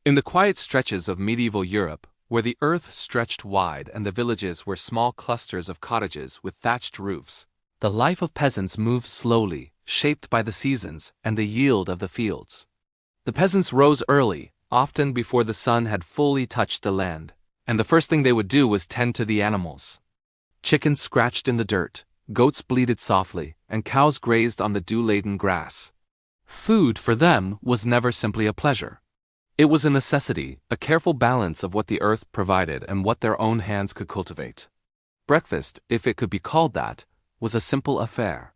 In the quiet stretches of medieval Europe, where the earth stretched wide and the villages were small clusters of cottages with thatched roofs, the life of peasants moved slowly, shaped by the seasons and the yield of the fields. The peasants rose early, often before the sun had fully touched the land, and the first thing they would do was tend to the animals. Chickens scratched in the dirt, goats bleated softly, and cows grazed on the dew-laden grass. Food for them was never simply a pleasure. It was a necessity, a careful balance of what the earth provided and what their own hands could cultivate. Breakfast, if it could be called that, was a simple affair.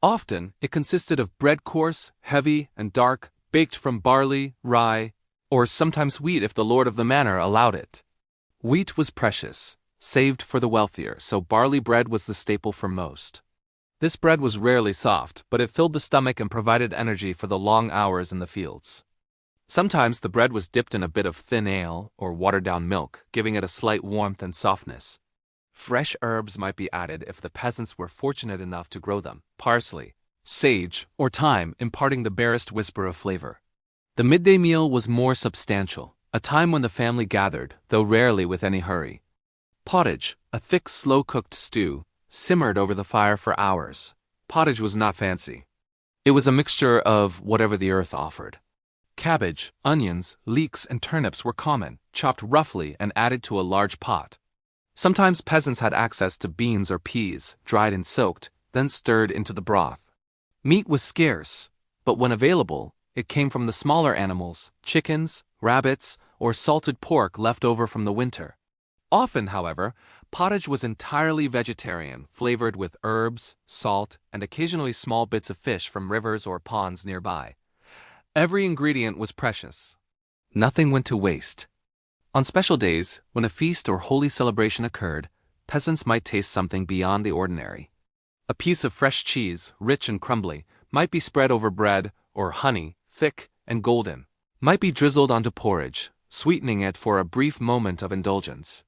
Often, it consisted of bread coarse, heavy, and dark, baked from barley, rye, or sometimes wheat if the lord of the manor allowed it. Wheat was precious, saved for the wealthier, so barley bread was the staple for most. This bread was rarely soft, but it filled the stomach and provided energy for the long hours in the fields. Sometimes the bread was dipped in a bit of thin ale or watered-down milk, giving it a slight warmth and softness. Fresh herbs might be added if the peasants were fortunate enough to grow them, parsley, sage, or thyme imparting the barest whisper of flavor. The midday meal was more substantial, a time when the family gathered, though rarely with any hurry. Pottage, a thick, slow-cooked stew, simmered over the fire for hours. Pottage was not fancy. It was a mixture of whatever the earth offered. Cabbage, onions, leeks, and turnips were common, chopped roughly and added to a large pot. Sometimes peasants had access to beans or peas, dried and soaked, then stirred into the broth. Meat was scarce, but when available, it came from the smaller animals, chickens, rabbits, or salted pork left over from the winter. Often, however, pottage was entirely vegetarian, flavored with herbs, salt, and occasionally small bits of fish from rivers or ponds nearby. Every ingredient was precious. Nothing went to waste. On special days, when a feast or holy celebration occurred, peasants might taste something beyond the ordinary. A piece of fresh cheese, rich and crumbly, might be spread over bread, or honey, thick and golden, might be drizzled onto porridge, sweetening it for a brief moment of indulgence.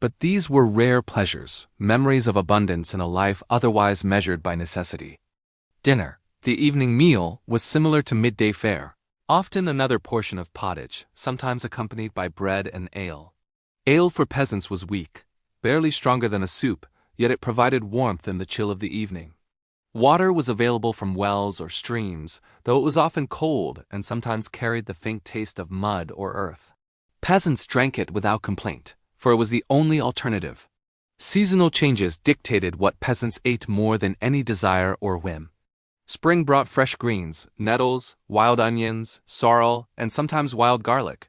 But these were rare pleasures, memories of abundance in a life otherwise measured by necessity. Dinner, the evening meal, was similar to midday fare. Often another portion of pottage, sometimes accompanied by bread and ale. Ale for peasants was weak, barely stronger than a soup, yet it provided warmth in the chill of the evening. Water was available from wells or streams, though it was often cold and sometimes carried the faint taste of mud or earth. Peasants drank it without complaint, for it was the only alternative. Seasonal changes dictated what peasants ate more than any desire or whim. Spring brought fresh greens, nettles, wild onions, sorrel, and sometimes wild garlic.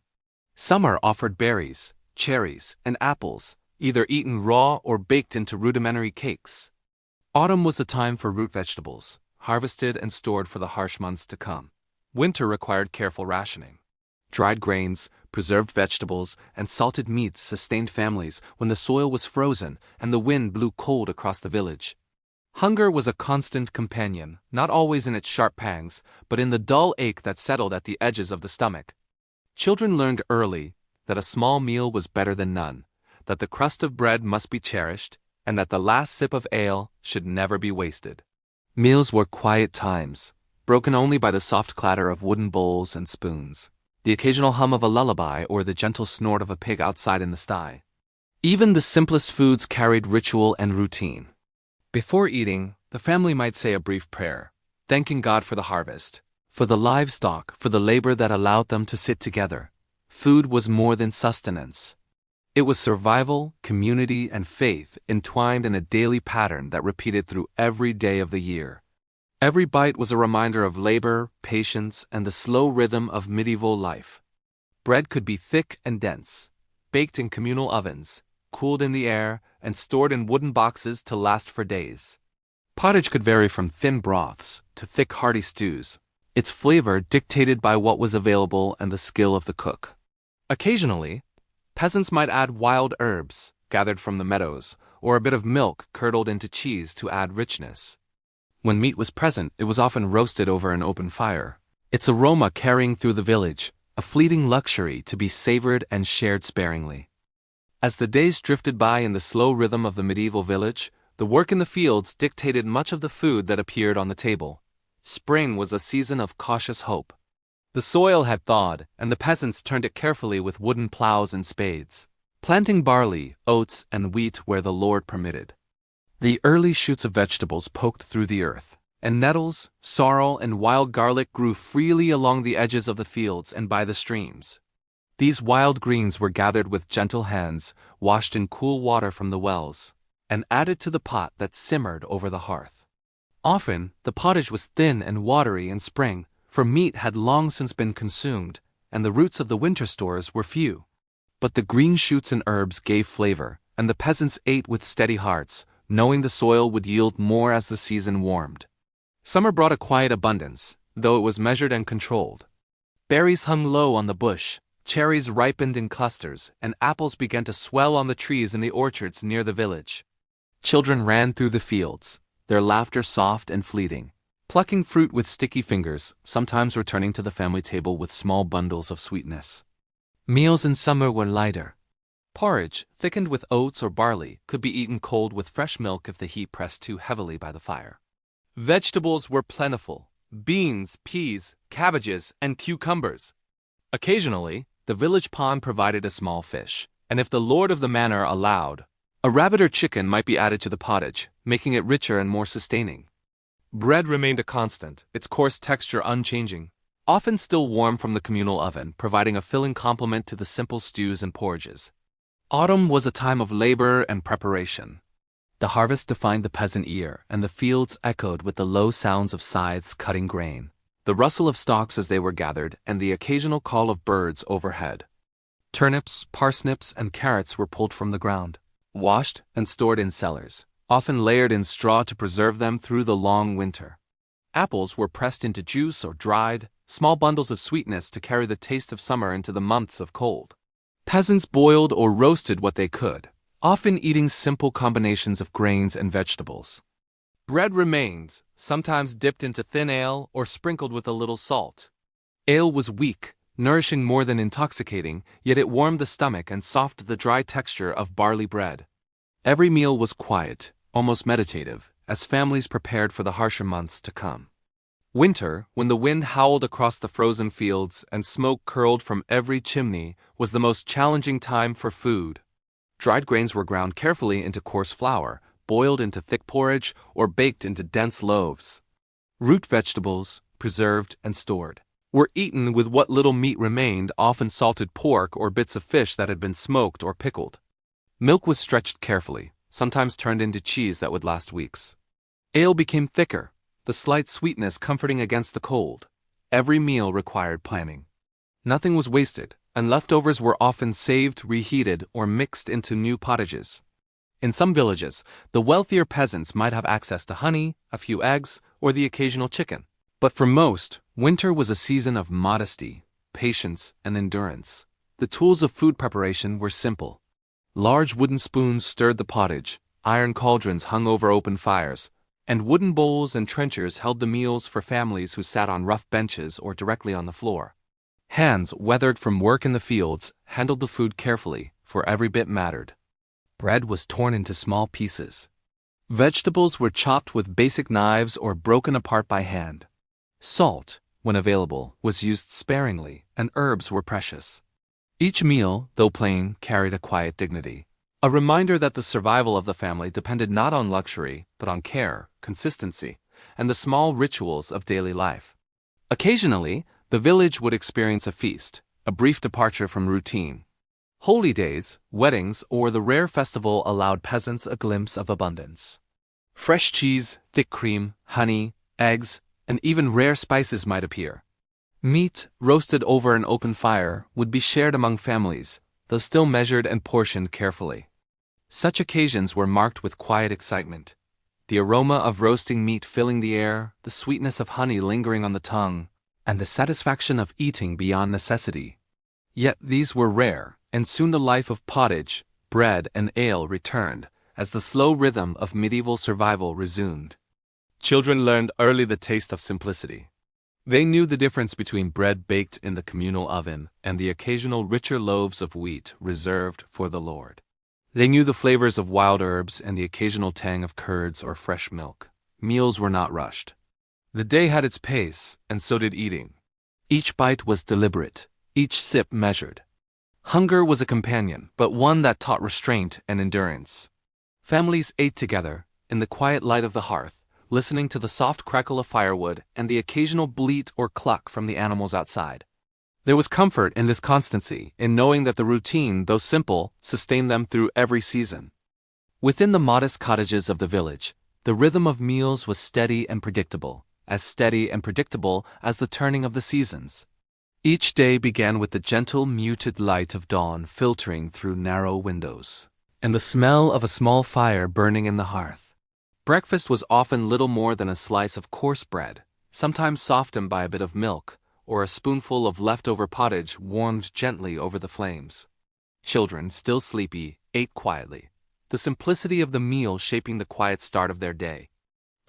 Summer offered berries, cherries, and apples, either eaten raw or baked into rudimentary cakes. Autumn was the time for root vegetables, harvested and stored for the harsh months to come. Winter required careful rationing. Dried grains, preserved vegetables, and salted meats sustained families when the soil was frozen and the wind blew cold across the village. Hunger was a constant companion, not always in its sharp pangs, but in the dull ache that settled at the edges of the stomach. Children learned early that a small meal was better than none, that the crust of bread must be cherished, and that the last sip of ale should never be wasted. Meals were quiet times, broken only by the soft clatter of wooden bowls and spoons, the occasional hum of a lullaby or the gentle snort of a pig outside in the sty. Even the simplest foods carried ritual and routine. Before eating, the family might say a brief prayer, thanking God for the harvest, for the livestock, for the labor that allowed them to sit together. Food was more than sustenance. It was survival, community, and faith entwined in a daily pattern that repeated through every day of the year. Every bite was a reminder of labor, patience, and the slow rhythm of medieval life. Bread could be thick and dense, baked in communal ovens, cooled in the air, and stored in wooden boxes to last for days. Pottage could vary from thin broths to thick hearty stews, its flavor dictated by what was available and the skill of the cook. Occasionally, peasants might add wild herbs, gathered from the meadows, or a bit of milk curdled into cheese to add richness. When meat was present, it was often roasted over an open fire, its aroma carrying through the village, a fleeting luxury to be savored and shared sparingly. As the days drifted by in the slow rhythm of the medieval village, the work in the fields dictated much of the food that appeared on the table. Spring was a season of cautious hope. The soil had thawed, and the peasants turned it carefully with wooden plows and spades, planting barley, oats, and wheat where the Lord permitted. The early shoots of vegetables poked through the earth, and nettles, sorrel, and wild garlic grew freely along the edges of the fields and by the streams. These wild greens were gathered with gentle hands, washed in cool water from the wells, and added to the pot that simmered over the hearth. Often, the pottage was thin and watery in spring, for meat had long since been consumed, and the roots of the winter stores were few. But the green shoots and herbs gave flavor, and the peasants ate with steady hearts, knowing the soil would yield more as the season warmed. Summer brought a quiet abundance, though it was measured and controlled. Berries hung low on the bush, cherries ripened in clusters, and apples began to swell on the trees in the orchards near the village. Children ran through the fields, their laughter soft and fleeting, plucking fruit with sticky fingers, sometimes returning to the family table with small bundles of sweetness. Meals in summer were lighter. Porridge, thickened with oats or barley, could be eaten cold with fresh milk if the heat pressed too heavily by the fire. Vegetables were plentiful: beans, peas, cabbages, and cucumbers. Occasionally, the village pond provided a small fish, and if the lord of the manor allowed, a rabbit or chicken might be added to the pottage, making it richer and more sustaining. Bread remained a constant, its coarse texture unchanging, often still warm from the communal oven, providing a filling complement to the simple stews and porridges. Autumn was a time of labor and preparation. The harvest defined the peasant ear, and the fields echoed with the low sounds of scythes cutting grain, the rustle of stalks as they were gathered, and the occasional call of birds overhead. Turnips, parsnips, and carrots were pulled from the ground, washed and stored in cellars, often layered in straw to preserve them through the long winter. Apples were pressed into juice or dried, small bundles of sweetness to carry the taste of summer into the months of cold. Peasants boiled or roasted what they could, often eating simple combinations of grains and vegetables. Bread remained, sometimes dipped into thin ale or sprinkled with a little salt. Ale was weak, nourishing more than intoxicating, yet it warmed the stomach and softened the dry texture of barley bread. Every meal was quiet, almost meditative, as families prepared for the harsher months to come. Winter, when the wind howled across the frozen fields and smoke curled from every chimney, was the most challenging time for food. Dried grains were ground carefully into coarse flour, boiled into thick porridge, or baked into dense loaves. Root vegetables, preserved and stored, were eaten with what little meat remained, often salted pork or bits of fish that had been smoked or pickled. Milk was stretched carefully, sometimes turned into cheese that would last weeks. Ale became thicker, the slight sweetness comforting against the cold. Every meal required planning. Nothing was wasted, and leftovers were often saved, reheated, or mixed into new pottages. In some villages, the wealthier peasants might have access to honey, a few eggs, or the occasional chicken. But for most, winter was a season of modesty, patience, and endurance. The tools of food preparation were simple. Large wooden spoons stirred the pottage, iron cauldrons hung over open fires, and wooden bowls and trenchers held the meals for families who sat on rough benches or directly on the floor. Hands, weathered from work in the fields, handled the food carefully, for every bit mattered. Bread was torn into small pieces. Vegetables were chopped with basic knives or broken apart by hand. Salt, when available, was used sparingly, and herbs were precious. Each meal, though plain, carried a quiet dignity, a reminder that the survival of the family depended not on luxury, but on care, consistency, and the small rituals of daily life. Occasionally, the village would experience a feast, a brief departure from routine. Holy days, weddings, or the rare festival allowed peasants a glimpse of abundance. Fresh cheese, thick cream, honey, eggs, and even rare spices might appear. Meat, roasted over an open fire, would be shared among families, though still measured and portioned carefully. Such occasions were marked with quiet excitement, the aroma of roasting meat filling the air, the sweetness of honey lingering on the tongue, and the satisfaction of eating beyond necessity. Yet these were rare, and soon the life of pottage, bread, and ale returned, as the slow rhythm of medieval survival resumed. Children learned early the taste of simplicity. They knew the difference between bread baked in the communal oven and the occasional richer loaves of wheat reserved for the Lord. They knew the flavors of wild herbs and the occasional tang of curds or fresh milk. Meals were not rushed. The day had its pace, and so did eating. Each bite was deliberate, each sip measured. Hunger was a companion, but one that taught restraint and endurance. Families ate together, in the quiet light of the hearth, listening to the soft crackle of firewood and the occasional bleat or cluck from the animals outside. There was comfort in this constancy, in knowing that the routine, though simple, sustained them through every season. Within the modest cottages of the village, the rhythm of meals was steady and predictable as the turning of the seasons. Each day began with the gentle, muted light of dawn filtering through narrow windows, and the smell of a small fire burning in the hearth. Breakfast was often little more than a slice of coarse bread, sometimes softened by a bit of milk, or a spoonful of leftover pottage warmed gently over the flames. Children, still sleepy, ate quietly, the simplicity of the meal shaping the quiet start of their day.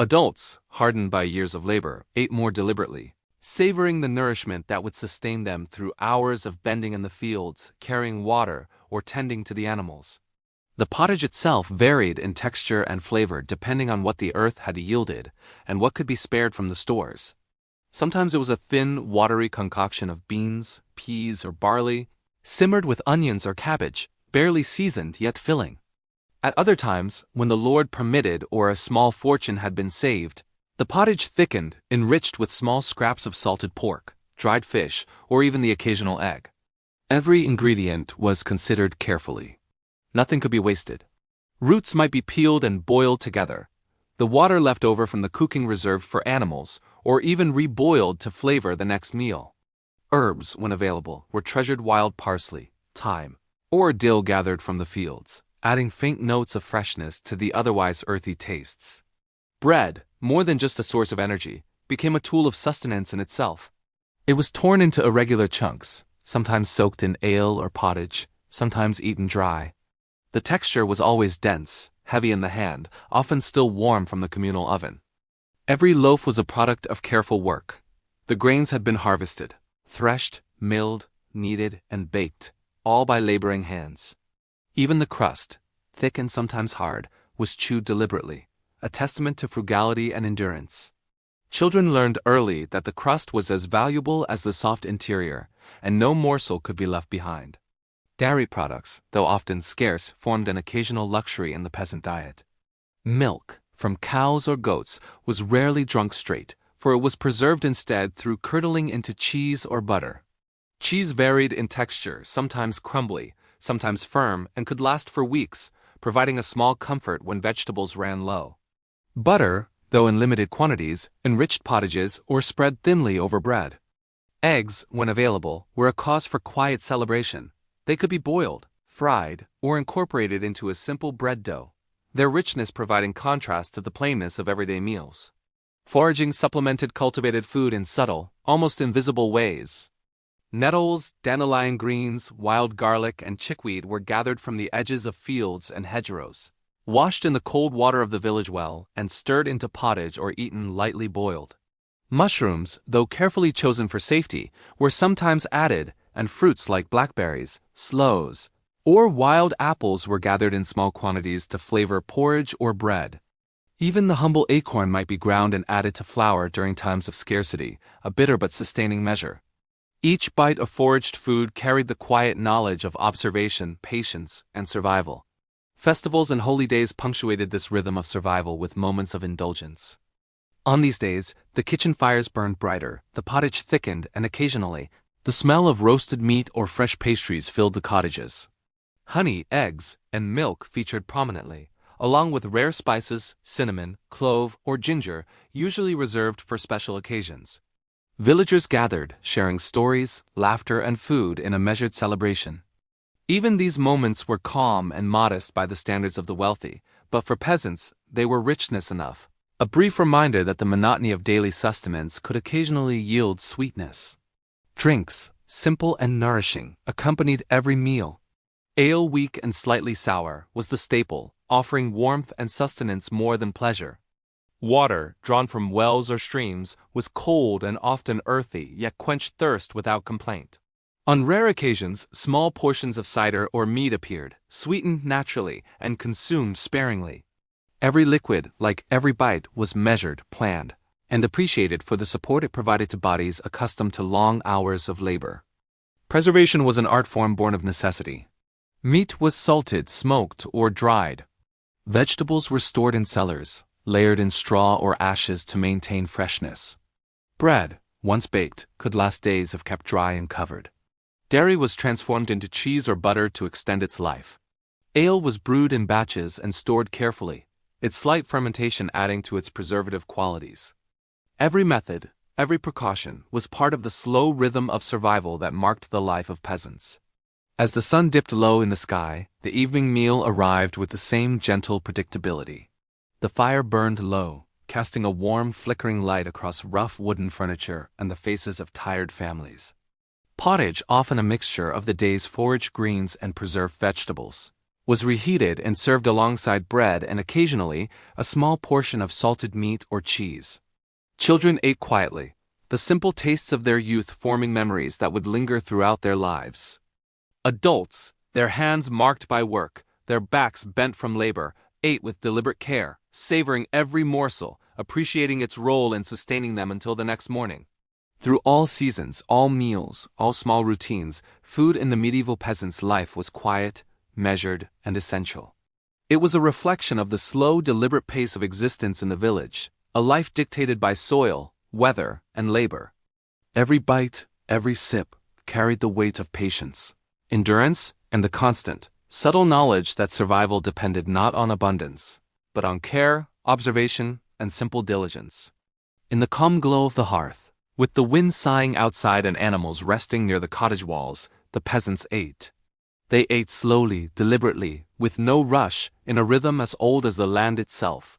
Adults, hardened by years of labor, ate more deliberately, savoring the nourishment that would sustain them through hours of bending in the fields, carrying water, or tending to the animals. The pottage itself varied in texture and flavor depending on what the earth had yielded and what could be spared from the stores. Sometimes it was a thin, watery concoction of beans, peas, or barley, simmered with onions or cabbage, barely seasoned yet filling. At other times, when the Lord permitted or a small fortune had been saved, the pottage thickened, enriched with small scraps of salted pork, dried fish, or even the occasional egg. Every ingredient was considered carefully. Nothing could be wasted. Roots might be peeled and boiled together, the water left over from the cooking reserved for animals, or even reboiled to flavor the next meal. Herbs, when available, were treasured wild parsley, thyme, or dill gathered from the fields, adding faint notes of freshness to the otherwise earthy tastes. Bread, more than just a source of energy, became a tool of sustenance in itself. It was torn into irregular chunks, sometimes soaked in ale or pottage, sometimes eaten dry. The texture was always dense, heavy in the hand, often still warm from the communal oven. Every loaf was a product of careful work. The grains had been harvested, threshed, milled, kneaded, and baked, all by laboring hands. Even the crust, thick and sometimes hard, was chewed deliberately, a testament to frugality and endurance. Children learned early that the crust was as valuable as the soft interior, and no morsel could be left behind. Dairy products, though often scarce, formed an occasional luxury in the peasant diet. Milk, from cows or goats, was rarely drunk straight, for it was preserved instead through curdling into cheese or butter. Cheese varied in texture, sometimes crumbly, sometimes firm, and could last for weeks, providing a small comfort when vegetables ran low. Butter, though in limited quantities, enriched pottages or spread thinly over bread. Eggs, when available, were a cause for quiet celebration. They could be boiled, fried, or incorporated into a simple bread dough, their richness providing contrast to the plainness of everyday meals. Foraging supplemented cultivated food in subtle, almost invisible ways. Nettles, dandelion greens, wild garlic, and chickweed were gathered from the edges of fields and hedgerows, washed in the cold water of the village well, and stirred into pottage or eaten lightly boiled. Mushrooms, though carefully chosen for safety, were sometimes added, and fruits like blackberries, sloes, or wild apples were gathered in small quantities to flavor porridge or bread. Even the humble acorn might be ground and added to flour during times of scarcity, a bitter but sustaining measure. Each bite of foraged food carried the quiet knowledge of observation, patience, and survival. Festivals and holy days punctuated this rhythm of survival with moments of indulgence. On these days, the kitchen fires burned brighter, the pottage thickened, and occasionally, the smell of roasted meat or fresh pastries filled the cottages. Honey, eggs, and milk featured prominently, along with rare spices, cinnamon, clove, or ginger, usually reserved for special occasions. Villagers gathered, sharing stories, laughter, and food in a measured celebration. Even these moments were calm and modest by the standards of the wealthy, but for peasants, they were richness enough, a brief reminder that the monotony of daily sustenance could occasionally yield sweetness. Drinks, simple and nourishing, accompanied every meal. Ale, weak and slightly sour, was the staple, offering warmth and sustenance more than pleasure. Water, drawn from wells or streams, was cold and often earthy, yet quenched thirst without complaint. On rare occasions, small portions of cider or mead appeared, sweetened naturally and consumed sparingly. Every liquid, like every bite, was measured, planned. and appreciated for the support it provided to bodies accustomed to long hours of labor. Preservation was an art form born of necessity. Meat was salted, smoked, or dried. Vegetables were stored in cellars, layered in straw or ashes to maintain freshness. Bread, once baked, could last days if kept dry and covered. Dairy was transformed into cheese or butter to extend its life. Ale was brewed in batches and stored carefully, its slight fermentation adding to its preservative qualities. Every method, every precaution, was part of the slow rhythm of survival that marked the life of peasants. As the sun dipped low in the sky, the evening meal arrived with the same gentle predictability. The fire burned low, casting a warm, flickering light across rough wooden furniture and the faces of tired families. Pottage, often a mixture of the day's foraged greens and preserved vegetables, was reheated and served alongside bread and occasionally a small portion of salted meat or cheese. Children ate quietly, the simple tastes of their youth forming memories that would linger throughout their lives. Adults, their hands marked by work, their backs bent from labor, ate with deliberate care, savoring every morsel, appreciating its role in sustaining them until the next morning. Through all seasons, all meals, all small routines, food in the medieval peasant's life was quiet, measured, and essential. It was a reflection of the slow, deliberate pace of existence in the village, a life dictated by soil, weather, and labor. Every bite, every sip, carried the weight of patience, endurance, and the constant, subtle knowledge that survival depended not on abundance, but on care, observation, and simple diligence. In the calm glow of the hearth, with the wind sighing outside and animals resting near the cottage walls, the peasants ate. They ate slowly, deliberately, with no rush, in a rhythm as old as the land itself.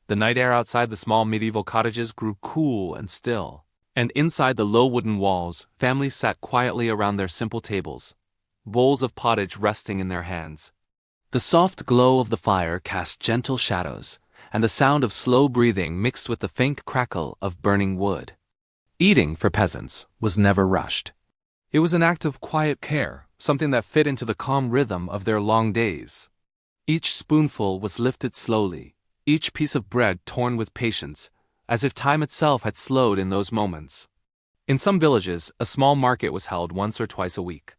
The night air outside the small medieval cottages grew cool and still, and inside the low wooden walls, families sat quietly around their simple tables, bowls of pottage resting in their hands. The soft glow of the fire cast gentle shadows, and the sound of slow breathing mixed with the faint crackle of burning wood. Eating, for peasants, was never rushed. It was an act of quiet care, something that fit into the calm rhythm of their long days. Each spoonful was lifted slowly, each piece of bread torn with patience, as if time itself had slowed in those moments. In some villages, a small market was held once or twice a week.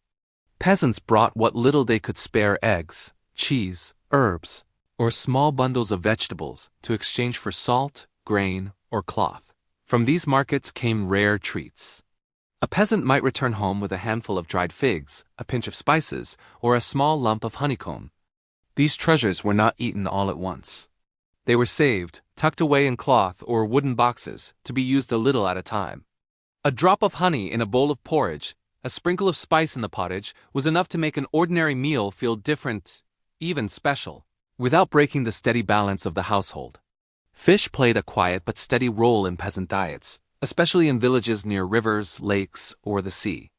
Peasants brought what little they could spare: eggs, cheese, herbs, or small bundles of vegetables to exchange for salt, grain, or cloth. From these markets came rare treats. A peasant might return home with a handful of dried figs, a pinch of spices, or a small lump of honeycomb. These treasures were not eaten all at once. They were saved, tucked away in cloth or wooden boxes, to be used a little at a time. A drop of honey in a bowl of porridge, a sprinkle of spice in the pottage, was enough to make an ordinary meal feel different, even special, without breaking the steady balance of the household. Fish played a quiet but steady role in peasant diets, especially in villages near rivers, lakes, or the sea.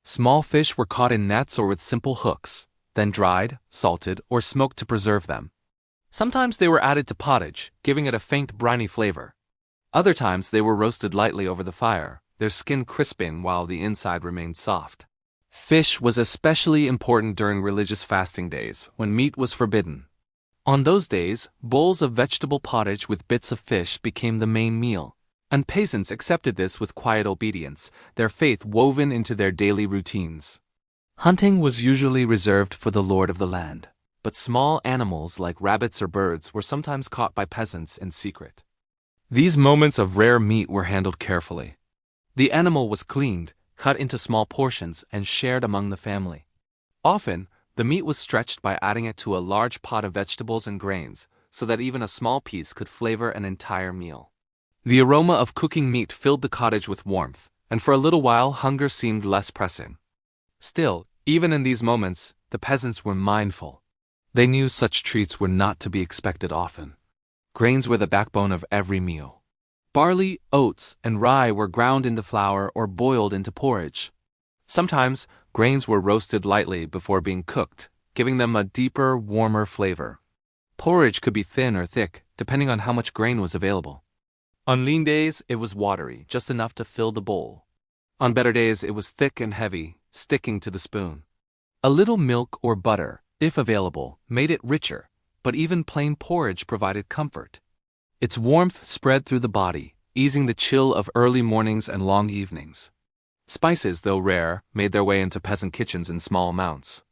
Small fish were caught in nets or with simple hooks, then dried, salted, or smoked to preserve them. Sometimes they were added to pottage, giving it a faint briny flavor. Other times they were roasted lightly over the fire, their skin crisping while the inside remained soft. Fish was especially important during religious fasting days, when meat was forbidden. On those days, bowls of vegetable pottage with bits of fish became the main meal, and peasants accepted this with quiet obedience, their faith woven into their daily routines. Hunting was usually reserved for the lord of the land, but small animals like rabbits or birds were sometimes caught by peasants in secret. These moments of rare meat were handled carefully. The animal was cleaned, cut into small portions, and shared among the family. Often, the meat was stretched by adding it to a large pot of vegetables and grains, so that even a small piece could flavor an entire meal. The aroma of cooking meat filled the cottage with warmth, and for a little while hunger seemed less pressing. Still, even in these moments, the peasants were mindful. They knew such treats were not to be expected often. Grains were the backbone of every meal. Barley, oats, and rye were ground into flour or boiled into porridge. Sometimes, grains were roasted lightly before being cooked, giving them a deeper, warmer flavor. Porridge could be thin or thick, depending on how much grain was available. On lean days, it was watery, just enough to fill the bowl. On better days, it was thick and heavy, sticking to the spoon. A little milk or butter, if available, made it richer, but even plain porridge provided comfort. Its warmth spread through the body, easing the chill of early mornings and long evenings. Spices, though rare, made their way into peasant kitchens in small amounts.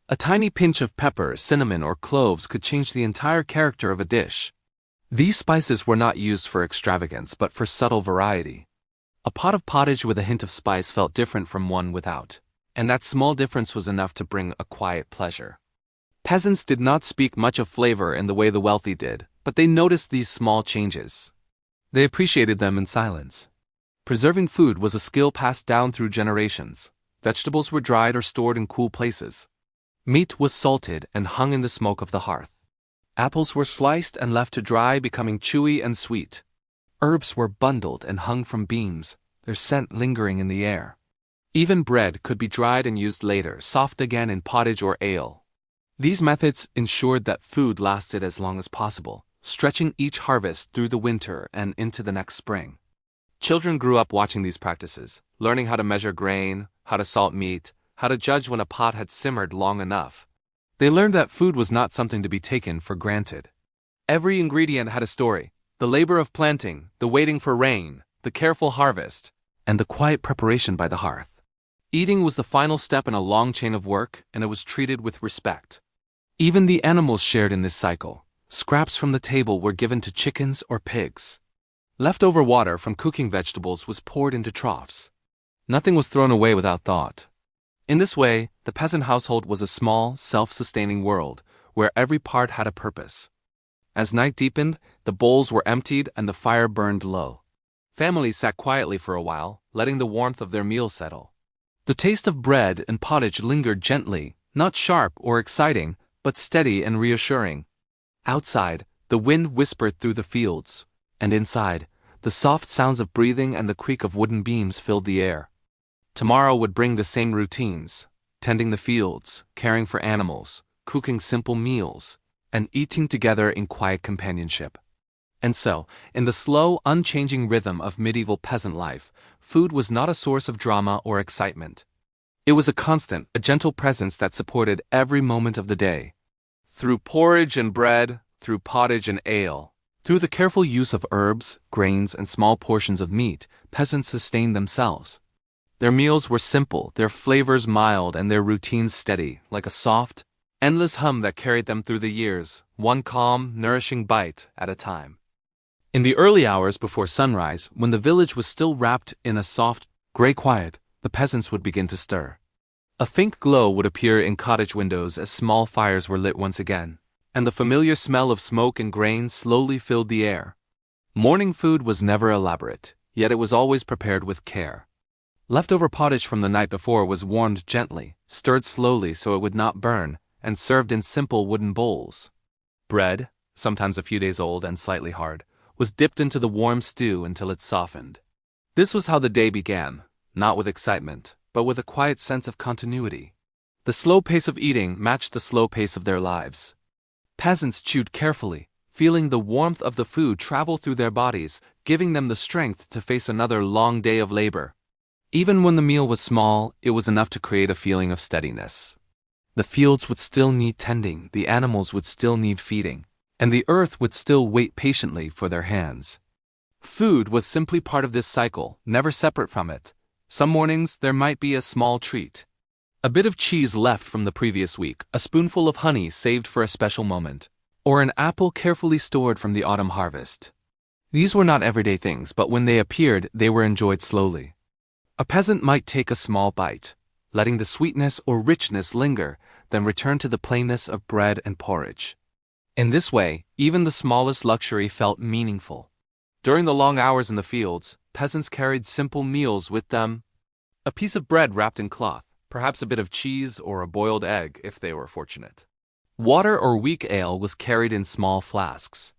A tiny pinch of pepper, cinnamon, or cloves could change the entire character of a dish. These spices were not used for extravagance but for subtle variety. A pot of pottage with a hint of spice felt different from one without, and that small difference was enough to bring a quiet pleasure. Peasants did not speak much of flavor in the way the wealthy did, but they noticed these small changes. They appreciated them in silence. Preserving food was a skill passed down through generations. Vegetables were dried or stored in cool places. Meat was salted and hung in the smoke of the hearth. Apples were sliced and left to dry, becoming chewy and sweet. Herbs were bundled and hung from beams, their scent lingering in the air. Even bread could be dried and used later, soft again in pottage or ale. These methods ensured that food lasted as long as possible, stretching each harvest through the winter and into the next spring. Children grew up watching these practices, learning how to measure grain, how to salt meat, how to judge when a pot had simmered long enough. They learned that food was not something to be taken for granted. Every ingredient had a story: the labor of planting, the waiting for rain, the careful harvest, and the quiet preparation by the hearth. Eating was the final step in a long chain of work, and it was treated with respect. Even the animals shared in this cycle. Scraps from the table were given to chickens or pigs. Leftover water from cooking vegetables was poured into troughs. Nothing was thrown away without thought. In this way, the peasant household was a small, self-sustaining world, where every part had a purpose. As night deepened, the bowls were emptied and the fire burned low. Families sat quietly for a while, letting the warmth of their meal settle. The taste of bread and pottage lingered gently, not sharp or exciting, but steady and reassuring. Outside, the wind whispered through the fields, and inside, the soft sounds of breathing and the creak of wooden beams filled the air. Tomorrow would bring the same routines: tending the fields, caring for animals, cooking simple meals, and eating together in quiet companionship. And so, in the slow, unchanging rhythm of medieval peasant life, food was not a source of drama or excitement. It was a constant, a gentle presence that supported every moment of the day. Through porridge and bread, through pottage and ale, through the careful use of herbs, grains, and small portions of meat, peasants sustained themselves. Their meals were simple, their flavors mild, and their routines steady, like a soft, endless hum that carried them through the years, one calm, nourishing bite at a time. In the early hours before sunrise, when the village was still wrapped in a soft, gray quiet, the peasants would begin to stir. A faint glow would appear in cottage windows as small fires were lit once again, and the familiar smell of smoke and grain slowly filled the air. Morning food was never elaborate, yet it was always prepared with care. Leftover pottage from the night before was warmed gently, stirred slowly so it would not burn, and served in simple wooden bowls. Bread, sometimes a few days old and slightly hard, was dipped into the warm stew until it softened. This was how the day began, not with excitement, but with a quiet sense of continuity. The slow pace of eating matched the slow pace of their lives. Peasants chewed carefully, feeling the warmth of the food travel through their bodies, giving them the strength to face another long day of labor. Even when the meal was small, it was enough to create a feeling of steadiness. The fields would still need tending, the animals would still need feeding, and the earth would still wait patiently for their hands. Food was simply part of this cycle, never separate from it. Some mornings there might be a small treat. A bit of cheese left from the previous week, a spoonful of honey saved for a special moment, or an apple carefully stored from the autumn harvest. These were not everyday things, but when they appeared, they were enjoyed slowly. A peasant might take a small bite, letting the sweetness or richness linger, then return to the plainness of bread and porridge. In this way, even the smallest luxury felt meaningful. During the long hours in the fields, peasants carried simple meals with them: a piece of bread wrapped in cloth, perhaps a bit of cheese or a boiled egg if they were fortunate. Water or weak ale was carried in small flasks.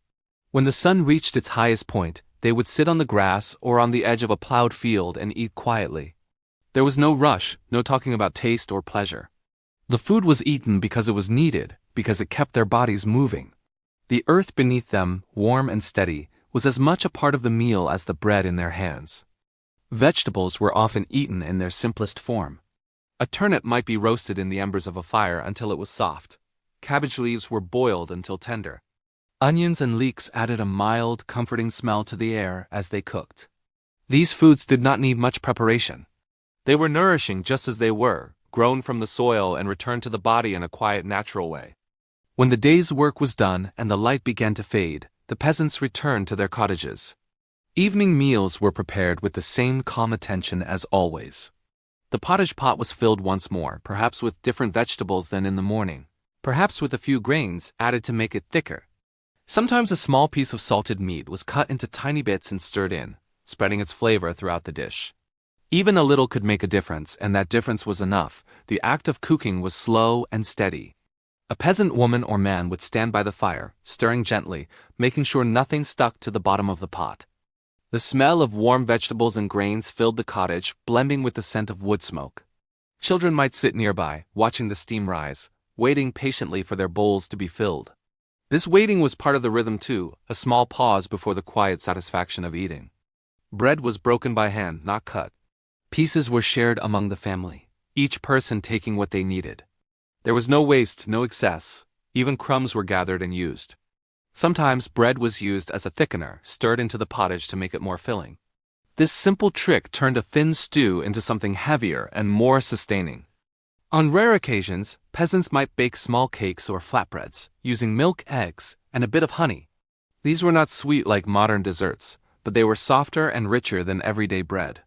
When the sun reached its highest point, they would sit on the grass or on the edge of a plowed field and eat quietly. There was no rush, no talking about taste or pleasure. The food was eaten because it was needed, because it kept their bodies moving. The earth beneath them, warm and steady, was as much a part of the meal as the bread in their hands. Vegetables were often eaten in their simplest form. A turnip might be roasted in the embers of a fire until it was soft. Cabbage leaves were boiled until tender. Onions and leeks added a mild, comforting smell to the air as they cooked. These foods did not need much preparation. They were nourishing just as they were, grown from the soil and returned to the body in a quiet, natural way. When the day's work was done and the light began to fade, the peasants returned to their cottages. Evening meals were prepared with the same calm attention as always. The pottage pot was filled once more, perhaps with different vegetables than in the morning, perhaps with a few grains added to make it thicker. Sometimes a small piece of salted meat was cut into tiny bits and stirred in, spreading its flavor throughout the dish. Even a little could make a difference, and that difference was enough. The act of cooking was slow and steady. A peasant woman or man would stand by the fire, stirring gently, making sure nothing stuck to the bottom of the pot. The smell of warm vegetables and grains filled the cottage, blending with the scent of wood smoke. Children might sit nearby, watching the steam rise, waiting patiently for their bowls to be filled. This waiting was part of the rhythm too, a small pause before the quiet satisfaction of eating. Bread was broken by hand, not cut. Pieces were shared among the family, each person taking what they needed. There was no waste, no excess. Even crumbs were gathered and used. Sometimes bread was used as a thickener, stirred into the pottage to make it more filling. This simple trick turned a thin stew into something heavier and more sustaining. On rare occasions, peasants might bake small cakes or flatbreads, using milk, eggs, and a bit of honey. These were not sweet like modern desserts, but they were softer and richer than everyday bread.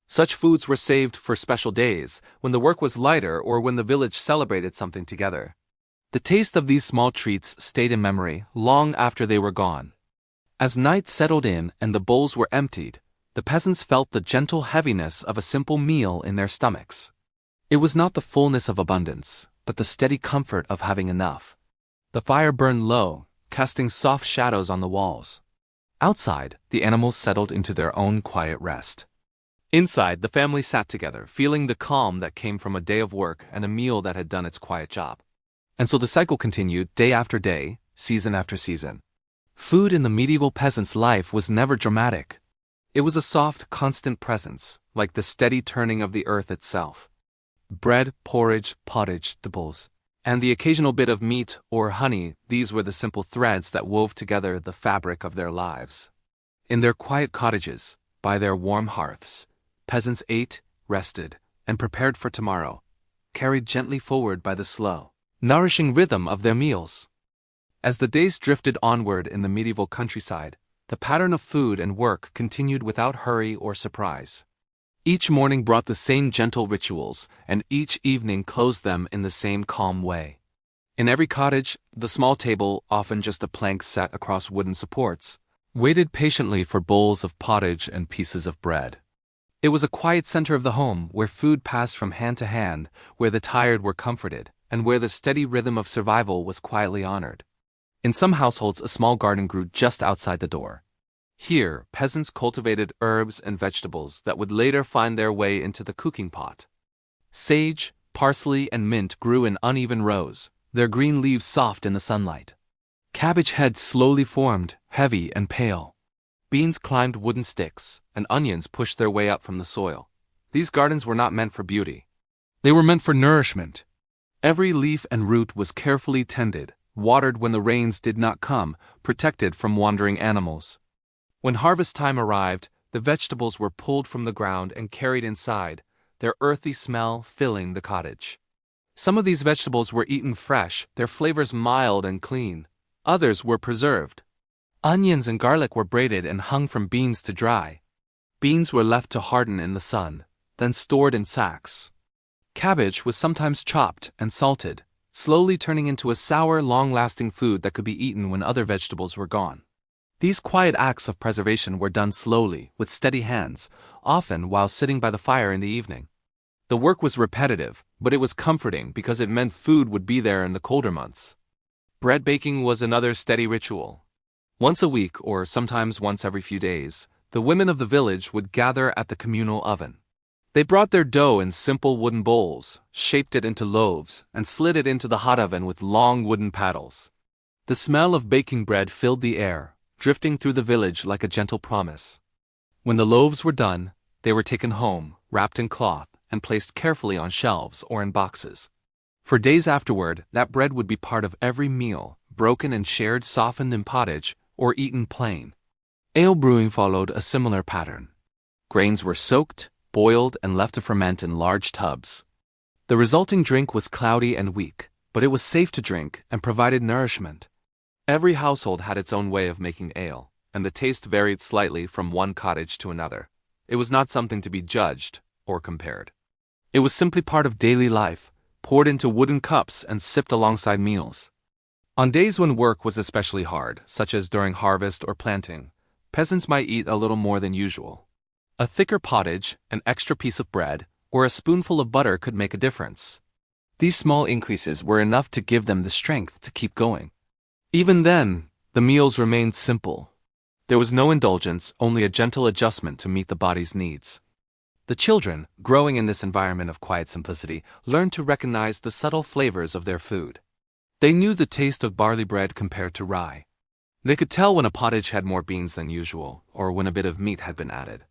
Such foods were saved for special days, when the work was lighter or when the village celebrated something together. The taste of these small treats stayed in memory long after they were gone. As night settled in and the bowls were emptied, the peasants felt the gentle heaviness of a simple meal in their stomachs. It was not the fullness of abundance, but the steady comfort of having enough. The fire burned low, casting soft shadows on the walls. Outside, the animals settled into their own quiet rest. Inside, the family sat together, feeling the calm that came from a day of work and a meal that had done its quiet job. And so the cycle continued, day after day, season after season. Food in the medieval peasant's life was never dramatic. It was a soft, constant presence, like the steady turning of the earth itself. Bread, porridge, pottage, dibbles, and the occasional bit of meat or honey, these were the simple threads that wove together the fabric of their lives. In their quiet cottages, by their warm hearths, peasants ate, rested, and prepared for tomorrow, carried gently forward by the slow, nourishing rhythm of their meals. As the days drifted onward in the medieval countryside, the pattern of food and work continued without hurry or surprise. Each morning brought the same gentle rituals, and each evening closed them in the same calm way. In every cottage, the small table, often just a plank set across wooden supports, waited patiently for bowls of pottage and pieces of bread. It was a quiet center of the home where food passed from hand to hand, where the tired were comforted, and where the steady rhythm of survival was quietly honored. In some households, a small garden grew just outside the door. Here, peasants cultivated herbs and vegetables that would later find their way into the cooking pot. Sage, parsley, and mint grew in uneven rows, their green leaves soft in the sunlight. Cabbage heads slowly formed, heavy and pale. Beans climbed wooden sticks, and onions pushed their way up from the soil. These gardens were not meant for beauty. They were meant for nourishment. Every leaf and root was carefully tended, watered when the rains did not come, protected from wandering animals. When harvest time arrived, the vegetables were pulled from the ground and carried inside, their earthy smell filling the cottage. Some of these vegetables were eaten fresh, their flavors mild and clean. Others were preserved. Onions and garlic were braided and hung from beams to dry. Beans were left to harden in the sun, then stored in sacks. Cabbage was sometimes chopped and salted, slowly turning into a sour, long-lasting food that could be eaten when other vegetables were gone. These quiet acts of preservation were done slowly, with steady hands, often while sitting by the fire in the evening. The work was repetitive, but it was comforting because it meant food would be there in the colder months. Bread baking was another steady ritual. Once a week, or sometimes once every few days, the women of the village would gather at the communal oven. They brought their dough in simple wooden bowls, shaped it into loaves, and slid it into the hot oven with long wooden paddles. The smell of baking bread filled the air, drifting through the village like a gentle promise. When the loaves were done, they were taken home, wrapped in cloth, and placed carefully on shelves or in boxes. For days afterward, that bread would be part of every meal, broken and shared, softened in pottage, or eaten plain. Ale brewing followed a similar pattern. Grains were soaked, boiled, and left to ferment in large tubs. The resulting drink was cloudy and weak, but it was safe to drink and provided nourishment. Every household had its own way of making ale, and the taste varied slightly from one cottage to another. It was not something to be judged or compared. It was simply part of daily life, poured into wooden cups and sipped alongside meals. On days when work was especially hard, such as during harvest or planting, peasants might eat a little more than usual. A thicker pottage, an extra piece of bread, or a spoonful of butter could make a difference. These small increases were enough to give them the strength to keep going. Even then, the meals remained simple. There was no indulgence, only a gentle adjustment to meet the body's needs. The children, growing in this environment of quiet simplicity, learned to recognize the subtle flavors of their food. They knew the taste of barley bread compared to rye. They could tell when a pottage had more beans than usual, or when a bit of meat had been added.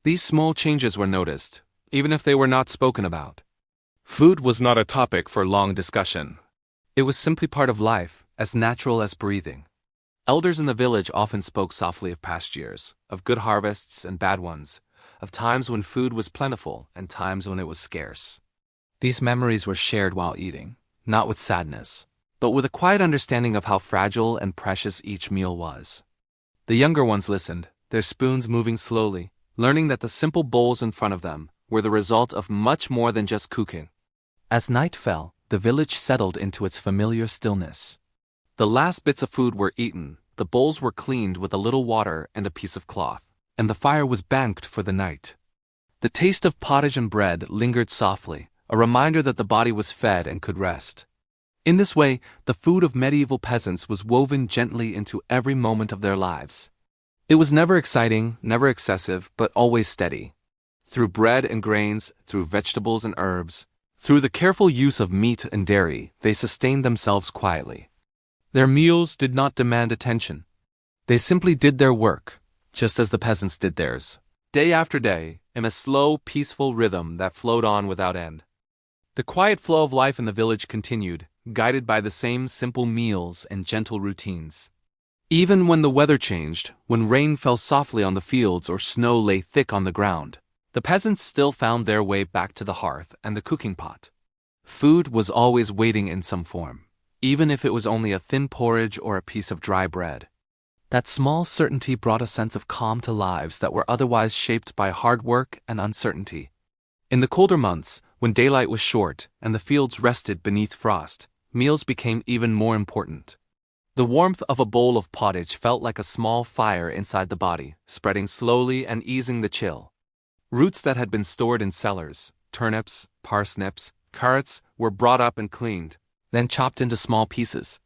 These small changes were noticed, even if they were not spoken about. Food was not a topic for long discussion. It was simply part of life, as natural as breathing. Elders in the village often spoke softly of past years, of good harvests and bad ones, of times when food was plentiful and times when it was scarce. These memories were shared while eating, not with sadness, but with a quiet understanding of how fragile and precious each meal was. The younger ones listened, their spoons moving slowly, learning that the simple bowls in front of them were the result of much more than just cooking. As night fell, the village settled into its familiar stillness. The last bits of food were eaten, the bowls were cleaned with a little water and a piece of cloth, and the fire was banked for the night. The taste of pottage and bread lingered softly, a reminder that the body was fed and could rest. In this way, the food of medieval peasants was woven gently into every moment of their lives. It was never exciting, never excessive, but always steady. Through bread and grains, through vegetables and herbs, through the careful use of meat and dairy, they sustained themselves quietly. Their meals did not demand attention. They simply did their work, just as the peasants did theirs, day after day, in a slow, peaceful rhythm that flowed on without end. The quiet flow of life in the village continued, guided by the same simple meals and gentle routines. Even when the weather changed, when rain fell softly on the fields or snow lay thick on the ground, the peasants still found their way back to the hearth and the cooking pot. Food was always waiting in some form, even if it was only a thin porridge or a piece of dry bread. That small certainty brought a sense of calm to lives that were otherwise shaped by hard work and uncertainty. In the colder months, when daylight was short and the fields rested beneath frost, meals became even more important. The warmth of a bowl of pottage felt like a small fire inside the body, spreading slowly and easing the chill. Roots that had been stored in cellars, turnips, parsnips, carrots, were brought up and cleaned, then chopped into small pieces.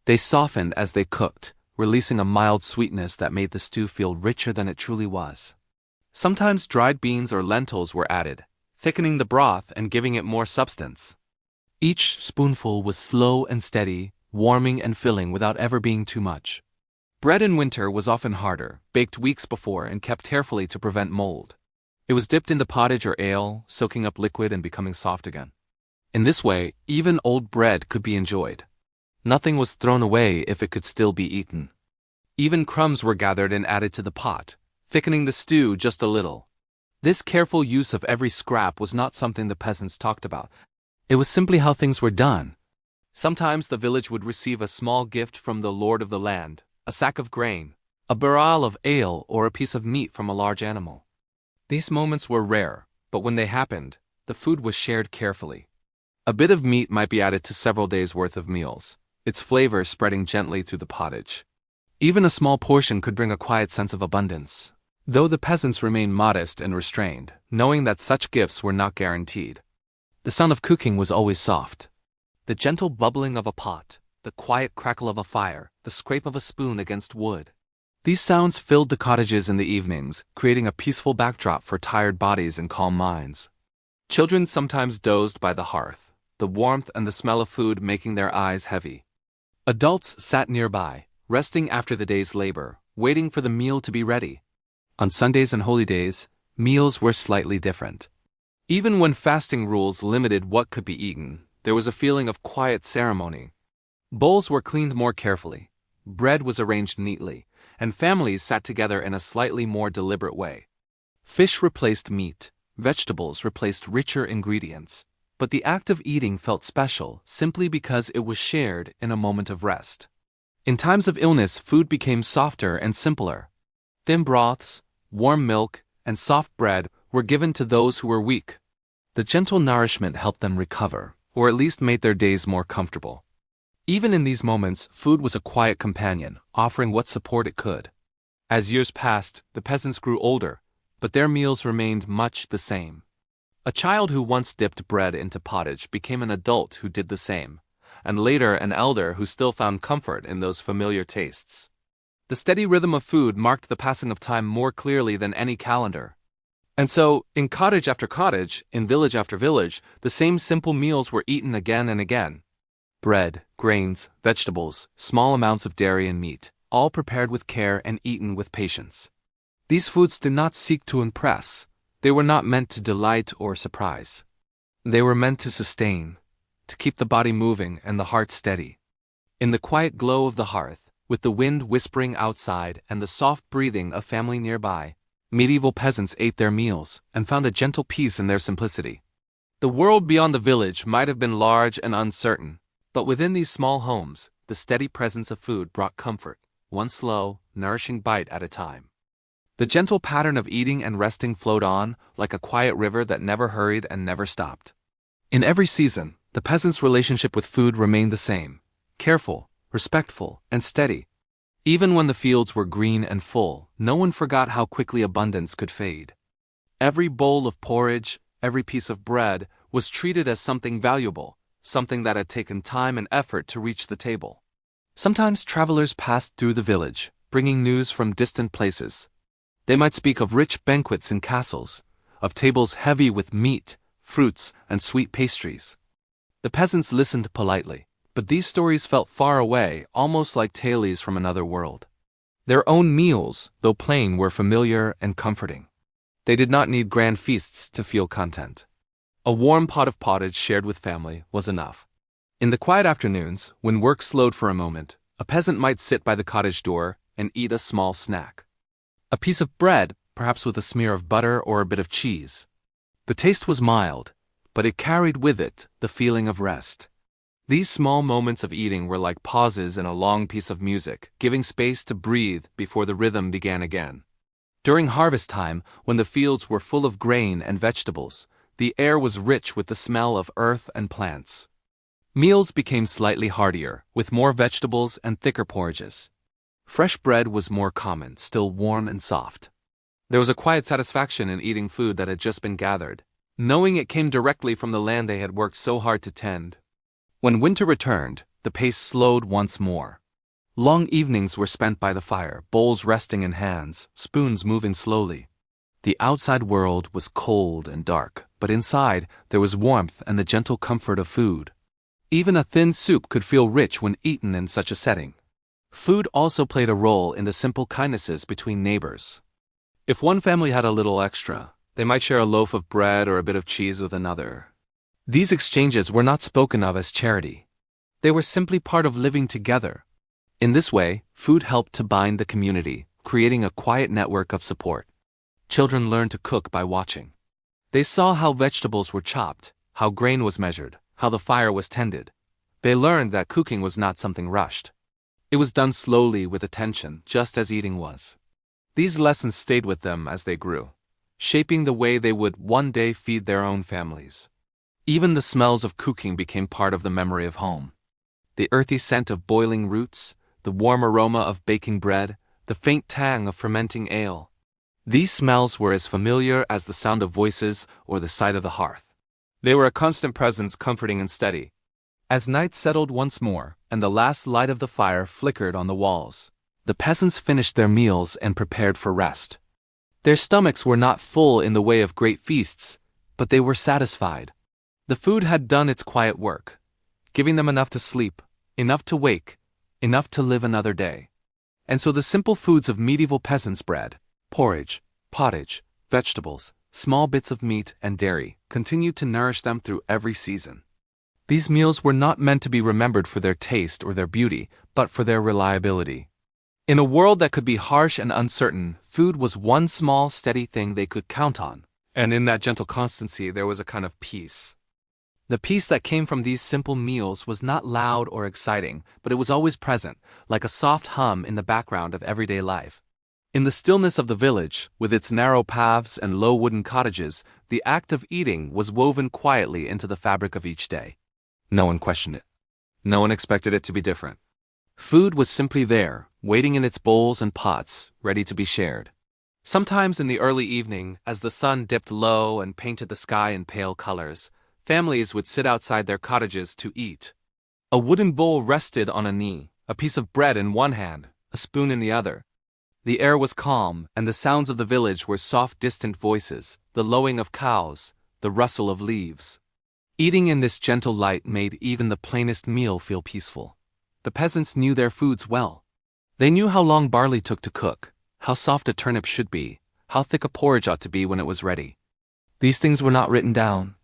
They softened as they cooked, releasing a mild sweetness that made the stew feel richer than it truly was. Sometimes dried beans or lentils were added, thickening the broth and giving it more substance. Each spoonful was slow and steady, warming and filling without ever being too much. Bread in winter was often harder, baked weeks before and kept carefully to prevent mold. It was dipped into pottage or ale, soaking up liquid and becoming soft again. In this way, even old bread could be enjoyed. Nothing was thrown away if it could still be eaten. Even crumbs were gathered and added to the pot, thickening the stew just a little. This careful use of every scrap was not something the peasants talked about. It was simply how things were done. Sometimes the village would receive a small gift from the lord of the land, a sack of grain, a barrel of ale, or a piece of meat from a large animal. These moments were rare, but when they happened, the food was shared carefully. A bit of meat might be added to several days' worth of meals, its flavor spreading gently through the pottage. Even a small portion could bring a quiet sense of abundance, though the peasants remained modest and restrained, knowing that such gifts were not guaranteed. The sound of cooking was always soft. The gentle bubbling of a pot, the quiet crackle of a fire, the scrape of a spoon against wood. These sounds filled the cottages in the evenings, creating a peaceful backdrop for tired bodies and calm minds. Children sometimes dozed by the hearth, the warmth and the smell of food making their eyes heavy. Adults sat nearby, resting after the day's labor, waiting for the meal to be ready. On Sundays and holy days, meals were slightly different. Even when fasting rules limited what could be eaten, there was a feeling of quiet ceremony. Bowls were cleaned more carefully, bread was arranged neatly, and families sat together in a slightly more deliberate way. Fish replaced meat, vegetables replaced richer ingredients, but the act of eating felt special simply because it was shared in a moment of rest. In times of illness, food became softer and simpler. Thin broths, warm milk, and soft bread were given to those who were weak. The gentle nourishment helped them recover, or at least made their days more comfortable. Even in these moments, food was a quiet companion, offering what support it could. As years passed, the peasants grew older, but their meals remained much the same. A child who once dipped bread into pottage became an adult who did the same, and later an elder who still found comfort in those familiar tastes. The steady rhythm of food marked the passing of time more clearly than any calendar. And so, in cottage after cottage, in village after village, the same simple meals were eaten again and again. Bread, grains, vegetables, small amounts of dairy and meat, all prepared with care and eaten with patience. These foods did not seek to impress. They were not meant to delight or surprise. They were meant to sustain, to keep the body moving and the heart steady. In the quiet glow of the hearth, with the wind whispering outside and the soft breathing of family nearby, medieval peasants ate their meals and found a gentle peace in their simplicity. The world beyond the village might have been large and uncertain, but within these small homes, the steady presence of food brought comfort, one slow, nourishing bite at a time. The gentle pattern of eating and resting flowed on, like a quiet river that never hurried and never stopped. In every season, the peasant's relationship with food remained the same, careful, respectful, and steady. Even when the fields were green and full, no one forgot how quickly abundance could fade. Every bowl of porridge, every piece of bread, was treated as something valuable, something that had taken time and effort to reach the table. Sometimes travelers passed through the village, bringing news from distant places. They might speak of rich banquets in castles, of tables heavy with meat, fruits, and sweet pastries. The peasants listened politely, but these stories felt far away, almost like tales from another world. Their own meals, though plain, were familiar and comforting. They did not need grand feasts to feel content. A warm pot of pottage shared with family was enough. In the quiet afternoons, when work slowed for a moment, a peasant might sit by the cottage door and eat a small snack. A piece of bread, perhaps with a smear of butter or a bit of cheese. The taste was mild, but it carried with it the feeling of rest. These small moments of eating were like pauses in a long piece of music, giving space to breathe before the rhythm began again. During harvest time, when the fields were full of grain and vegetables, the air was rich with the smell of earth and plants. Meals became slightly heartier, with more vegetables and thicker porridges. Fresh bread was more common, still warm and soft. There was a quiet satisfaction in eating food that had just been gathered, knowing it came directly from the land they had worked so hard to tend. When winter returned, the pace slowed once more. Long evenings were spent by the fire, bowls resting in hands, spoons moving slowly. The outside world was cold and dark, but inside there was warmth and the gentle comfort of food. Even a thin soup could feel rich when eaten in such a setting. Food also played a role in the simple kindnesses between neighbors. If one family had a little extra, they might share a loaf of bread or a bit of cheese with another. These exchanges were not spoken of as charity. They were simply part of living together. In this way, food helped to bind the community, creating a quiet network of support. Children learned to cook by watching. They saw how vegetables were chopped, how grain was measured, how the fire was tended. They learned that cooking was not something rushed. It was done slowly with attention, just as eating was. These lessons stayed with them as they grew, shaping the way they would one day feed their own families. Even the smells of cooking became part of the memory of home. The earthy scent of boiling roots, the warm aroma of baking bread, the faint tang of fermenting ale. These smells were as familiar as the sound of voices or the sight of the hearth. They were a constant presence, comforting and steady. As night settled once more, and the last light of the fire flickered on the walls, the peasants finished their meals and prepared for rest. Their stomachs were not full in the way of great feasts, but they were satisfied. The food had done its quiet work, giving them enough to sleep, enough to wake, enough to live another day. And so the simple foods of medieval peasants' bread, porridge, pottage, vegetables, small bits of meat and dairy continued to nourish them through every season. These meals were not meant to be remembered for their taste or their beauty, but for their reliability. In a world that could be harsh and uncertain, food was one small, steady thing they could count on. And in that gentle constancy, there was a kind of peace. The peace that came from these simple meals was not loud or exciting, but it was always present, like a soft hum in the background of everyday life. In the stillness of the village, with its narrow paths and low wooden cottages, the act of eating was woven quietly into the fabric of each day. No one questioned it. No one expected it to be different. Food was simply there, waiting in its bowls and pots, ready to be shared. Sometimes in the early evening, as the sun dipped low and painted the sky in pale colors, families would sit outside their cottages to eat. A wooden bowl rested on a knee, a piece of bread in one hand, a spoon in the other. The air was calm, and the sounds of the village were soft, distant voices, the lowing of cows, the rustle of leaves. Eating in this gentle light made even the plainest meal feel peaceful. The peasants knew their foods well. They knew how long barley took to cook, how soft a turnip should be, how thick a porridge ought to be when it was ready. These things were not written down.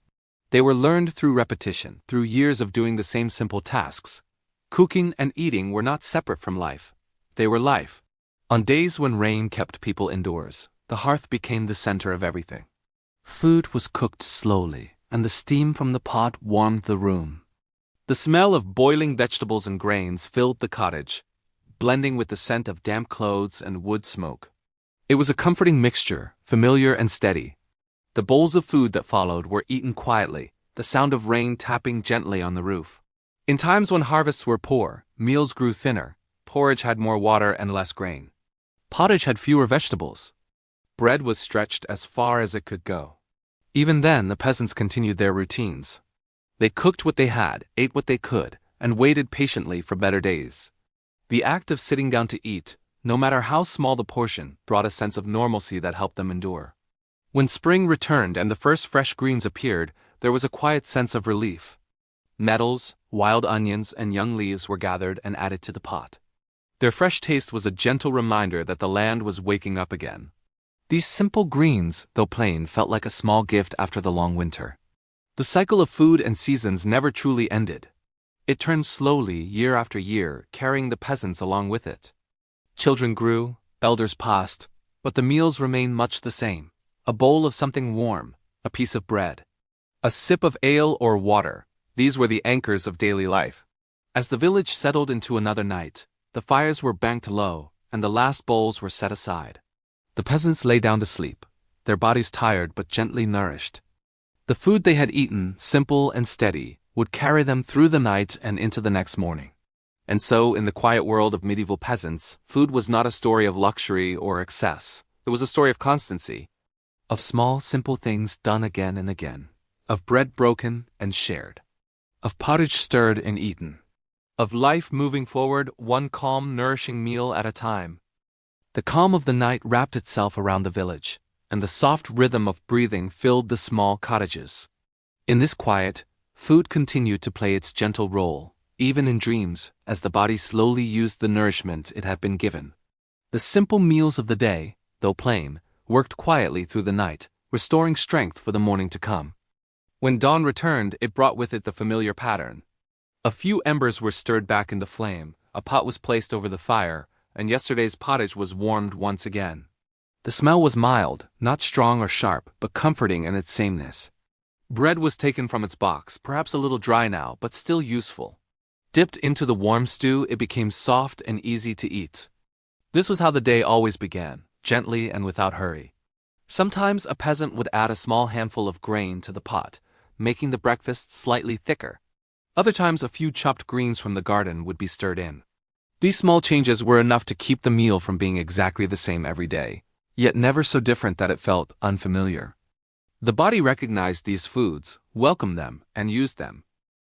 They were learned through repetition, through years of doing the same simple tasks. Cooking and eating were not separate from life. They were life. On days when rain kept people indoors, the hearth became the center of everything. Food was cooked slowly, and the steam from the pot warmed the room. The smell of boiling vegetables and grains filled the cottage, blending with the scent of damp clothes and wood smoke. It was a comforting mixture, familiar and steady. The bowls of food that followed were eaten quietly, the sound of rain tapping gently on the roof. In times when harvests were poor, meals grew thinner, porridge had more water and less grain. Pottage had fewer vegetables. Bread was stretched as far as it could go. Even then, the peasants continued their routines. They cooked what they had, ate what they could, and waited patiently for better days. The act of sitting down to eat, no matter how small the portion, brought a sense of normalcy that helped them endure. When spring returned and the first fresh greens appeared, there was a quiet sense of relief. Nettles, wild onions, and young leaves were gathered and added to the pot. Their fresh taste was a gentle reminder that the land was waking up again. These simple greens, though plain, felt like a small gift after the long winter. The cycle of food and seasons never truly ended. It turned slowly, year after year, carrying the peasants along with it. Children grew, elders passed, but the meals remained much the same. A bowl of something warm, a piece of bread, a sip of ale or water, these were the anchors of daily life. As the village settled into another night, the fires were banked low, and the last bowls were set aside. The peasants lay down to sleep, their bodies tired but gently nourished. The food they had eaten, simple and steady, would carry them through the night and into the next morning. And so, in the quiet world of medieval peasants, food was not a story of luxury or excess. It was a story of constancy, of small, simple things done again and again, of bread broken and shared, of pottage stirred and eaten, of life moving forward one calm, nourishing meal at a time. The calm of the night wrapped itself around the village, and the soft rhythm of breathing filled the small cottages. In this quiet, food continued to play its gentle role, even in dreams, as the body slowly used the nourishment it had been given. The simple meals of the day, though plain, worked quietly through the night, restoring strength for the morning to come. When dawn returned, it brought with it the familiar pattern. A few embers were stirred back into flame, a pot was placed over the fire, and yesterday's pottage was warmed once again. The smell was mild, not strong or sharp, but comforting in its sameness. Bread was taken from its box, perhaps a little dry now, but still useful. Dipped into the warm stew, it became soft and easy to eat. This was how the day always began, gently and without hurry. Sometimes a peasant would add a small handful of grain to the pot, making the breakfast slightly thicker. Other times a few chopped greens from the garden would be stirred in. These small changes were enough to keep the meal from being exactly the same every day, yet never so different that it felt unfamiliar. The body recognized these foods, welcomed them, and used them.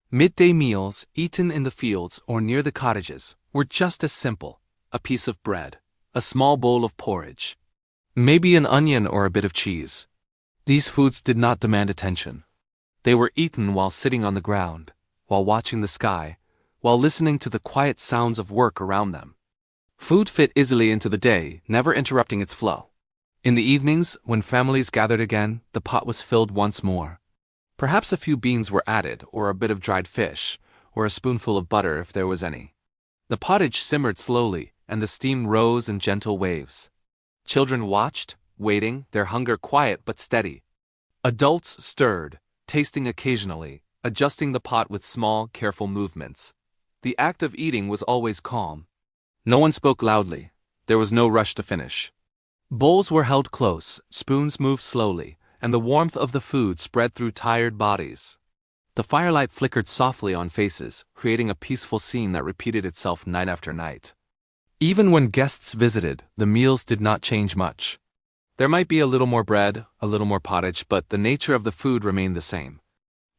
Midday meals, eaten in the fields or near the cottages, were just as simple: a piece of bread, a small bowl of porridge, maybe an onion or a bit of cheese. These foods did not demand attention. They were eaten while sitting on the ground, while watching the sky, while listening to the quiet sounds of work around them. Food fit easily into the day, never interrupting its flow. In the evenings, when families gathered again, the pot was filled once more. Perhaps a few beans were added, or a bit of dried fish, or a spoonful of butter if there was any. The pottage simmered slowly, and the steam rose in gentle waves. Children watched, waiting, their hunger quiet but steady. Adults stirred, tasting occasionally, adjusting the pot with small, careful movements. The act of eating was always calm. No one spoke loudly. There was no rush to finish. Bowls were held close, spoons moved slowly, and the warmth of the food spread through tired bodies. The firelight flickered softly on faces, creating a peaceful scene that repeated itself night after night. Even when guests visited, the meals did not change much. There might be a little more bread, a little more pottage, but the nature of the food remained the same.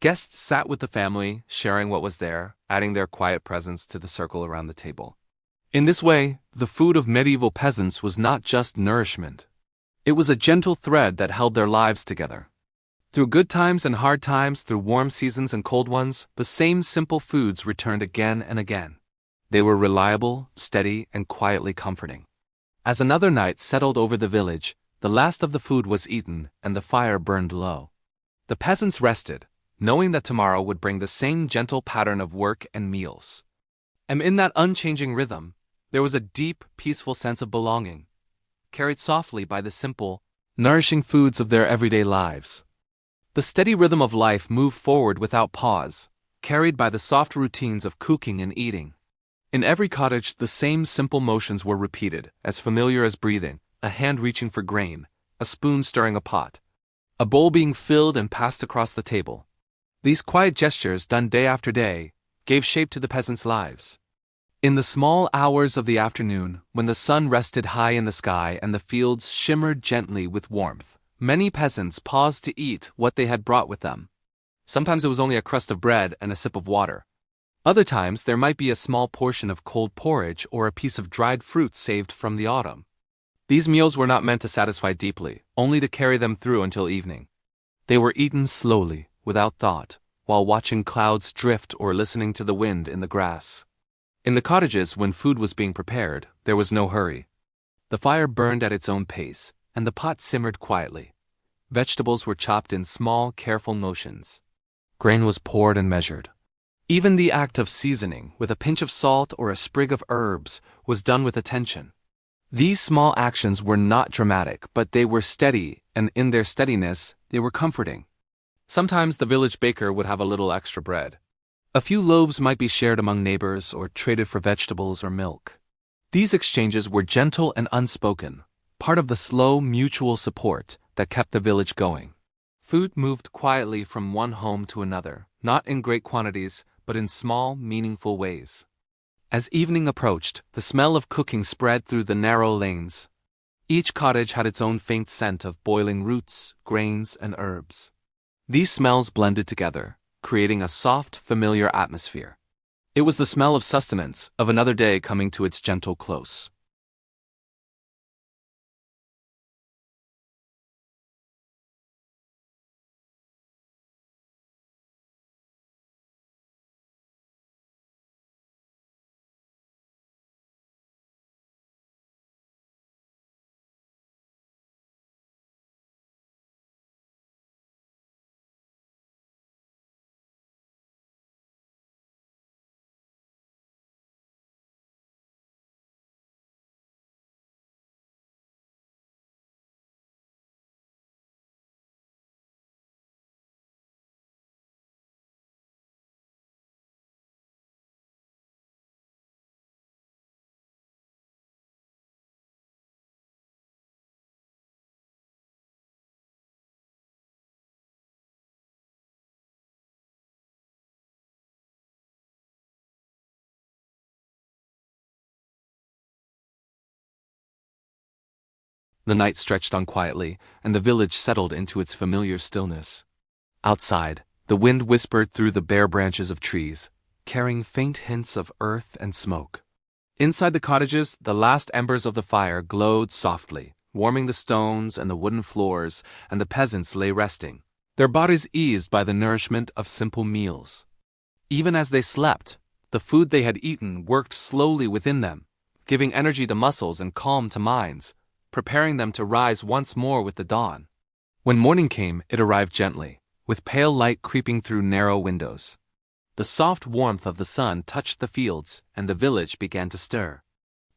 Guests sat with the family, sharing what was there, adding their quiet presence to the circle around the table. In this way, the food of medieval peasants was not just nourishment. It was a gentle thread that held their lives together. Through good times and hard times, through warm seasons and cold ones, the same simple foods returned again and again. They were reliable, steady, and quietly comforting. As another night settled over the village, the last of the food was eaten, and the fire burned low. The peasants rested, knowing that tomorrow would bring the same gentle pattern of work and meals. And in that unchanging rhythm, there was a deep, peaceful sense of belonging, carried softly by the simple, nourishing foods of their everyday lives. The steady rhythm of life moved forward without pause, carried by the soft routines of cooking and eating. In every cottage, the same simple motions were repeated, as familiar as breathing, a hand reaching for grain, a spoon stirring a pot, a bowl being filled and passed across the table. These quiet gestures, done day after day, gave shape to the peasants' lives. In the small hours of the afternoon, when the sun rested high in the sky and the fields shimmered gently with warmth, many peasants paused to eat what they had brought with them. Sometimes it was only a crust of bread and a sip of water. Other times there might be a small portion of cold porridge or a piece of dried fruit saved from the autumn. These meals were not meant to satisfy deeply, only to carry them through until evening. They were eaten slowly, without thought, while watching clouds drift or listening to the wind in the grass. In the cottages, when food was being prepared, there was no hurry. The fire burned at its own pace, and the pot simmered quietly. Vegetables were chopped in small, careful motions. Grain was poured and measured. Even the act of seasoning, with a pinch of salt or a sprig of herbs, was done with attention. These small actions were not dramatic, but they were steady, and in their steadiness, they were comforting. Sometimes the village baker would have a little extra bread. A few loaves might be shared among neighbors or traded for vegetables or milk. These exchanges were gentle and unspoken, part of the slow mutual support that kept the village going. Food moved quietly from one home to another, not in great quantities, but in small, meaningful ways. As evening approached, the smell of cooking spread through the narrow lanes. Each cottage had its own faint scent of boiling roots, grains, and herbs. These smells blended together, creating a soft, familiar atmosphere. It was the smell of sustenance, of another day coming to its gentle close. The night stretched on quietly, and the village settled into its familiar stillness. Outside, the wind whispered through the bare branches of trees, carrying faint hints of earth and smoke. Inside the cottages, the last embers of the fire glowed softly, warming the stones and the wooden floors, and the peasants lay resting, their bodies eased by the nourishment of simple meals. Even as they slept, the food they had eaten worked slowly within them, giving energy to muscles and calm to minds, preparing them to rise once more with the dawn. When morning came, it arrived gently, with pale light creeping through narrow windows. The soft warmth of the sun touched the fields, and the village began to stir.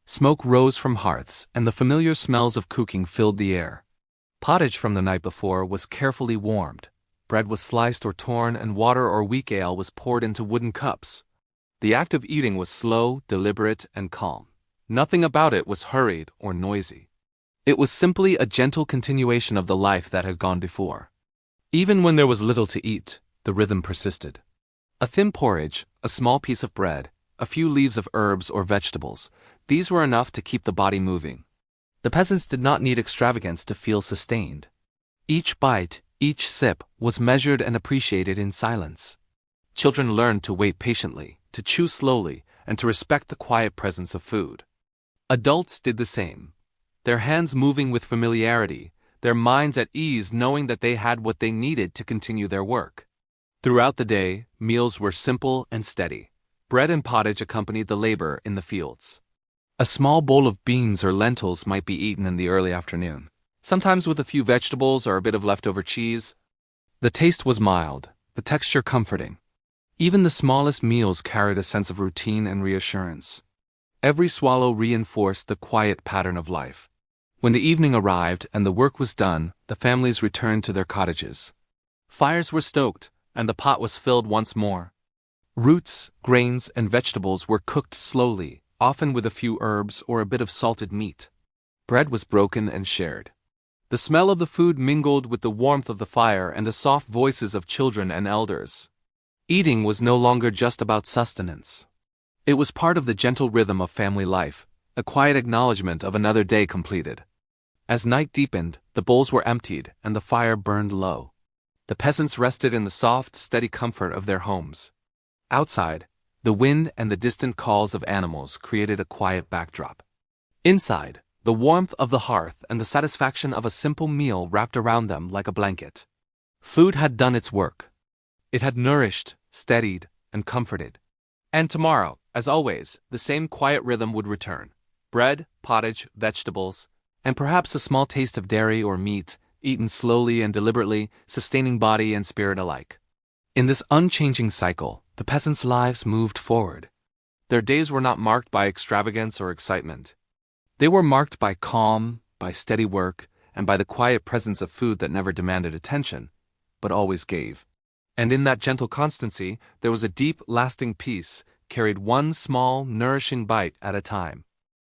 Smoke rose from hearths, and the familiar smells of cooking filled the air. Pottage from the night before was carefully warmed. Bread was sliced or torn, and water or weak ale was poured into wooden cups. The act of eating was slow, deliberate, and calm. Nothing about it was hurried or noisy. It was simply a gentle continuation of the life that had gone before. Even when there was little to eat, the rhythm persisted. A thin porridge, a small piece of bread, a few leaves of herbs or vegetables, these were enough to keep the body moving. The peasants did not need extravagance to feel sustained. Each bite, each sip, was measured and appreciated in silence. Children learned to wait patiently, to chew slowly, and to respect the quiet presence of food. Adults did the same, their hands moving with familiarity, their minds at ease knowing that they had what they needed to continue their work. Throughout the day, meals were simple and steady. Bread and pottage accompanied the labor in the fields. A small bowl of beans or lentils might be eaten in the early afternoon, sometimes with a few vegetables or a bit of leftover cheese. The taste was mild, the texture comforting. Even the smallest meals carried a sense of routine and reassurance. Every swallow reinforced the quiet pattern of life. When the evening arrived and the work was done, the families returned to their cottages. Fires were stoked, and the pot was filled once more. Roots, grains, and vegetables were cooked slowly, often with a few herbs or a bit of salted meat. Bread was broken and shared. The smell of the food mingled with the warmth of the fire and the soft voices of children and elders. Eating was no longer just about sustenance. It was part of the gentle rhythm of family life, a quiet acknowledgement of another day completed. As night deepened, the bowls were emptied and the fire burned low. The peasants rested in the soft, steady comfort of their homes. Outside, the wind and the distant calls of animals created a quiet backdrop. Inside, the warmth of the hearth and the satisfaction of a simple meal wrapped around them like a blanket. Food had done its work. It had nourished, steadied, and comforted. And tomorrow, as always, the same quiet rhythm would return. Bread, pottage, vegetables, and perhaps a small taste of dairy or meat, eaten slowly and deliberately, sustaining body and spirit alike. In this unchanging cycle, the peasants' lives moved forward. Their days were not marked by extravagance or excitement. They were marked by calm, by steady work, and by the quiet presence of food that never demanded attention, but always gave. And in that gentle constancy, there was a deep, lasting peace, carried one small, nourishing bite at a time.